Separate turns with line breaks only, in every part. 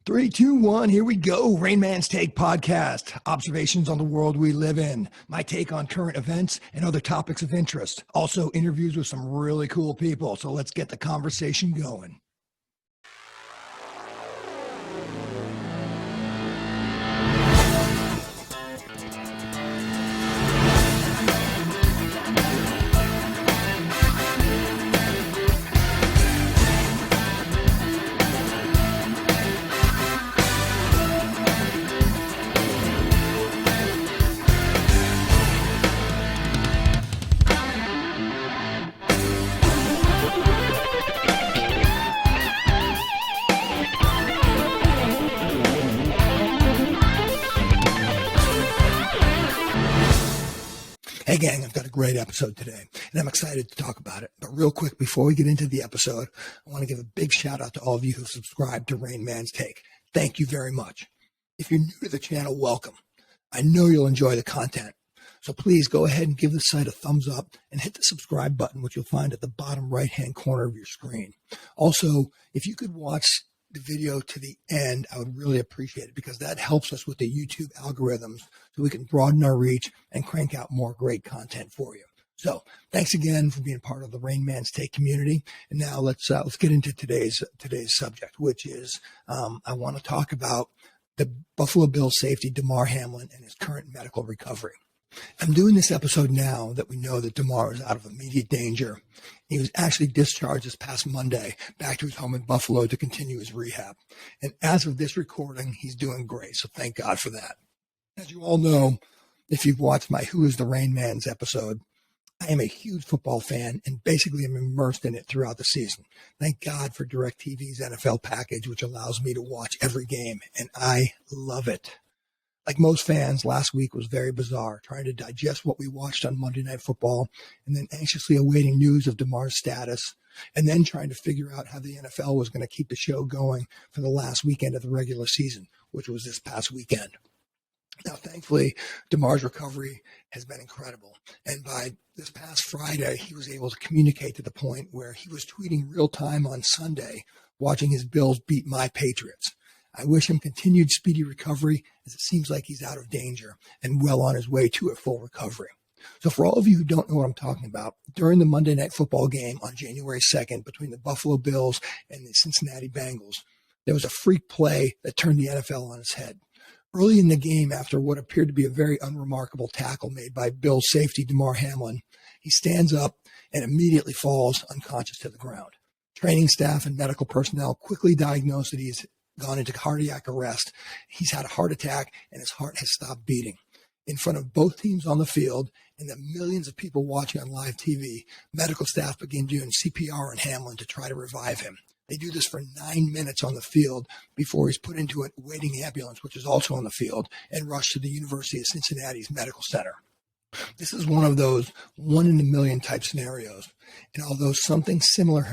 Three, two, one, here we go. Rainman's Take podcast. Observations on the world we live in. My take on current events and other topics of interest. Also, interviews with some really cool people. So let's get the conversation going. Hey gang, I've got a great episode today and I'm excited to talk about it. But real quick, before we get into the episode, I want to give a big shout out to all of you who subscribed to Rainman's Take. Thank you very much. If you're new to the channel, welcome. I know you'll enjoy the content. So please go ahead and give the site a thumbs up and hit the subscribe button, which you'll find at the bottom right-hand corner of your screen. Also, if you could watch the video to the end, I would really appreciate it because that helps us with the YouTube algorithms so we can broaden our reach and crank out more great content for you. So thanks again for being part of the Rainman's Take community. And now let's get into today's subject, which is I want to talk about the Buffalo Bills safety Damar Hamlin and his current medical recovery. I'm doing this episode now that we know that Damar is out of immediate danger. He was actually discharged this past Monday back to his home in Buffalo to continue his rehab. And as of this recording, he's doing great. So thank God for that. As you all know, if you've watched my Who is the Rainman's episode, I am a huge football fan and basically am immersed in it throughout the season. Thank God for DirecTV's NFL package, which allows me to watch every game, and I love it. Like most fans, last week was very bizarre, trying to digest what we watched on Monday Night Football and then anxiously awaiting news of Damar's status and then trying to figure out how the NFL was going to keep the show going for the last weekend of the regular season, which was this past weekend. Now, thankfully, Damar's recovery has been incredible. And by this past Friday, he was able to communicate to the point where he was tweeting real time on Sunday, watching his Bills beat my Patriots. I wish him continued speedy recovery as it seems like he's out of danger and well on his way to a full recovery. So for all of you who don't know what I'm talking about, during the Monday Night Football game on January 2nd between the Buffalo Bills and the Cincinnati Bengals, there was a freak play that turned the NFL on its head. Early in the game, after what appeared to be a very unremarkable tackle made by Bills safety Damar Hamlin, he stands up and immediately falls unconscious to the ground. Training staff and medical personnel quickly diagnosed that he's gone into cardiac arrest. He's had a heart attack and his heart has stopped beating. In front of both teams on the field and the millions of people watching on live TV, medical staff begin doing CPR on Hamlin to try to revive him. They do this for 9 minutes on the field before he's put into a waiting ambulance, which is also on the field, and rushed to the University of Cincinnati's medical center. This is one of those one-in-a-million type scenarios. And although something similar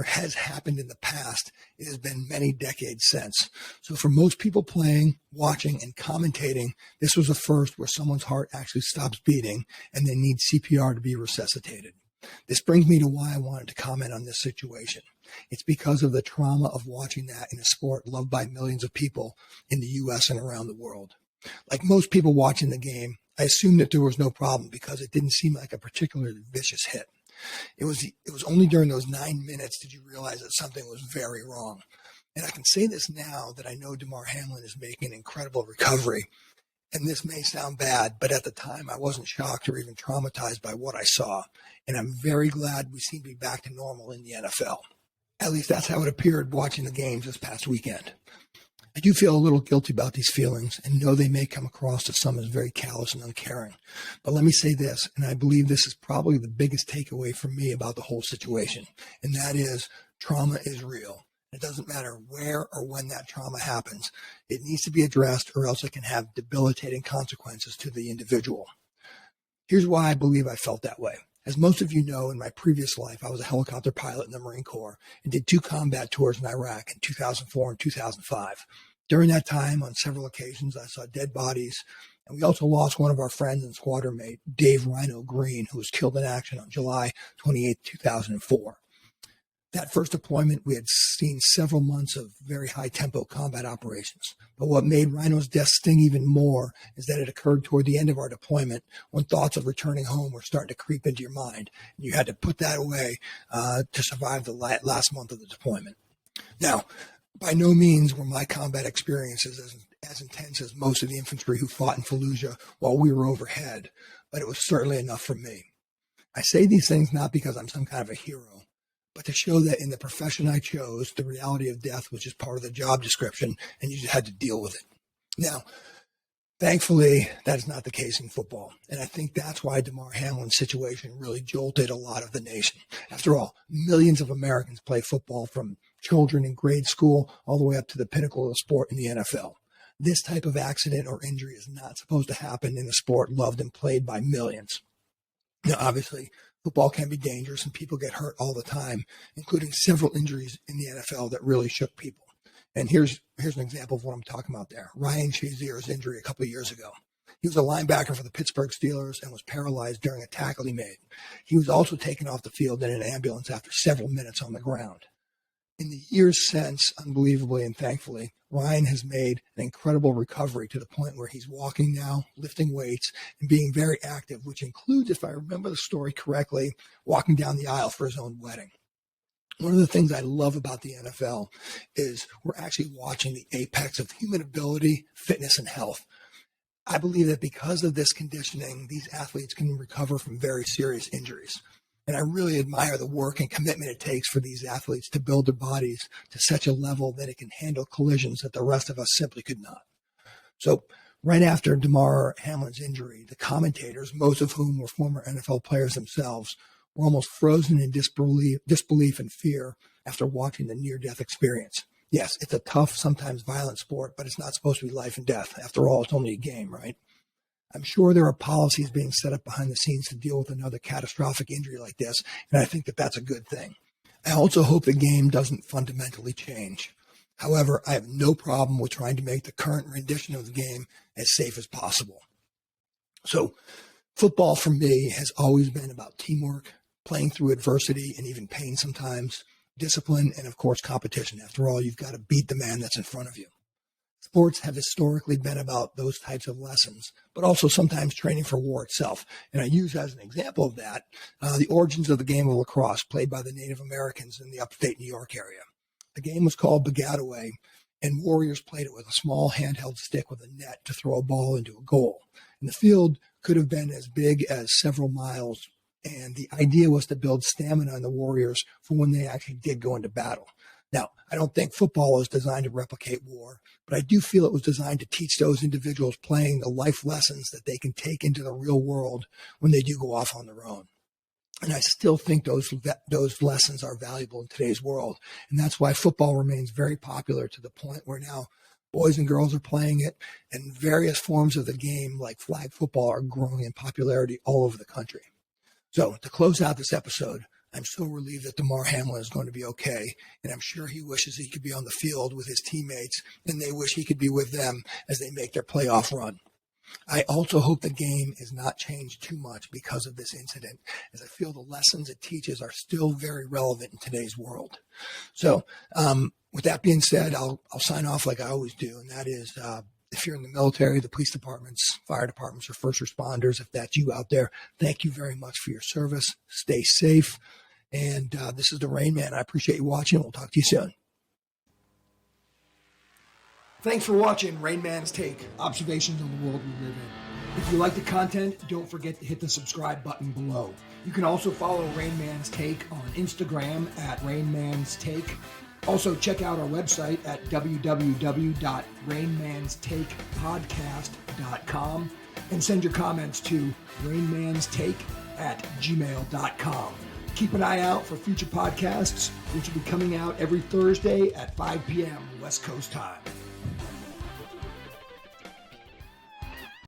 has happened in the past, it has been many decades since. So for most people playing, watching, and commentating, this was the first where someone's heart actually stops beating and they need CPR to be resuscitated. This brings me to why I wanted to comment on this situation. It's because of the trauma of watching that in a sport loved by millions of people in the U.S. and around the world. Like most people watching the game, I assumed that there was no problem because it didn't seem like a particularly vicious hit. It was only during those 9 minutes did you realize that something was very wrong. And I can say this now that I know Damar Hamlin is making an incredible recovery. And this may sound bad, but at the time I wasn't shocked or even traumatized by what I saw. And I'm very glad we seem to be back to normal in the NFL. At least that's how it appeared watching the games this past weekend. I do feel a little guilty about these feelings and know they may come across to some as very callous and uncaring. But let me say this, and I believe this is probably the biggest takeaway for me about the whole situation, and that is trauma is real. It doesn't matter where or when that trauma happens. It needs to be addressed or else it can have debilitating consequences to the individual. Here's why I believe I felt that way. As most of you know, in my previous life, I was a helicopter pilot in the Marine Corps and did 2 combat tours in Iraq in 2004 and 2005. During that time, on several occasions, I saw dead bodies, and we also lost one of our friends and squadron mate, Dave Rhino Green, who was killed in action on July 28, 2004. That first deployment, we had seen several months of very high-tempo combat operations. But what made Rhino's death sting even more is that it occurred toward the end of our deployment when thoughts of returning home were starting to creep into your mind. And you had to put that away to survive the last month of the deployment. Now, by no means were my combat experiences as intense as most of the infantry who fought in Fallujah while we were overhead, but it was certainly enough for me. I say these things not because I'm some kind of a hero, but to show that in the profession I chose, the reality of death was just part of the job description, and you just had to deal with it. Now, thankfully, that is not the case in football, and I think that's why Damar Hamlin's situation really jolted a lot of the nation. After all, millions of Americans play football, from children in grade school all the way up to the pinnacle of the sport in the NFL. This type of accident or injury is not supposed to happen in a sport loved and played by millions. Now, obviously, football can be dangerous and people get hurt all the time, including several injuries in the NFL that really shook people. And here's an example of what I'm talking about there. Ryan Shazier's injury a couple of years ago. He was a linebacker for the Pittsburgh Steelers and was paralyzed during a tackle he made. He was also taken off the field in an ambulance after several minutes on the ground. In the years since, unbelievably and thankfully, Ryan has made an incredible recovery to the point where he's walking now, lifting weights, and being very active, which includes, if I remember the story correctly, walking down the aisle for his own wedding. One of the things I love about the NFL is we're actually watching the apex of human ability, fitness, and health. I believe that because of this conditioning, these athletes can recover from very serious injuries. And I really admire the work and commitment it takes for these athletes to build their bodies to such a level that it can handle collisions that the rest of us simply could not. So right after Damar Hamlin's injury, the commentators, most of whom were former NFL players themselves, were almost frozen in disbelief and fear after watching the near-death experience. Yes, it's a tough, sometimes violent sport, but it's not supposed to be life and death. After all, it's only a game, right? I'm sure there are policies being set up behind the scenes to deal with another catastrophic injury like this, and I think that that's a good thing. I also hope the game doesn't fundamentally change. However, I have no problem with trying to make the current rendition of the game as safe as possible. So, football for me has always been about teamwork, playing through adversity and even pain sometimes, discipline, and of course competition. After all, you've got to beat the man that's in front of you. Sports have historically been about those types of lessons, but also sometimes training for war itself. And I use as an example of that the origins of the game of lacrosse played by the Native Americans in the upstate New York area. The game was called Bagataway, and warriors played it with a small handheld stick with a net to throw a ball into a goal. And the field could have been as big as several miles, and the idea was to build stamina in the warriors for when they actually did go into battle. Now, I don't think football was designed to replicate war, but I do feel it was designed to teach those individuals playing the life lessons that they can take into the real world when they do go off on their own. And I still think those lessons are valuable in today's world. And that's why football remains very popular to the point where now boys and girls are playing it, and various forms of the game like flag football are growing in popularity all over the country. So to close out this episode, I'm so relieved that Damar Hamlin is going to be okay, and I'm sure he wishes he could be on the field with his teammates, and they wish he could be with them as they make their playoff run. I also hope the game is not changed too much because of this incident, as I feel the lessons it teaches are still very relevant in today's world. So with that being said, I'll sign off like I always do, and that is if you're in the military, the police departments, fire departments, or first responders, if that's you out there, thank you very much for your service. Stay safe. And this is the Rain Man. I appreciate you watching. We'll talk to you soon. Thanks for watching Rain Man's Take, observations on the world we live in. If you like the content, don't forget to hit the subscribe button below. You can also follow Rain Man's Take on Instagram at Rain Man's Take. Also, check out our website at www.rainmanstakepodcast.com and send your comments to rainmanstake@gmail.com. Keep an eye out for future podcasts, which will be coming out every Thursday at 5 p.m. West Coast time.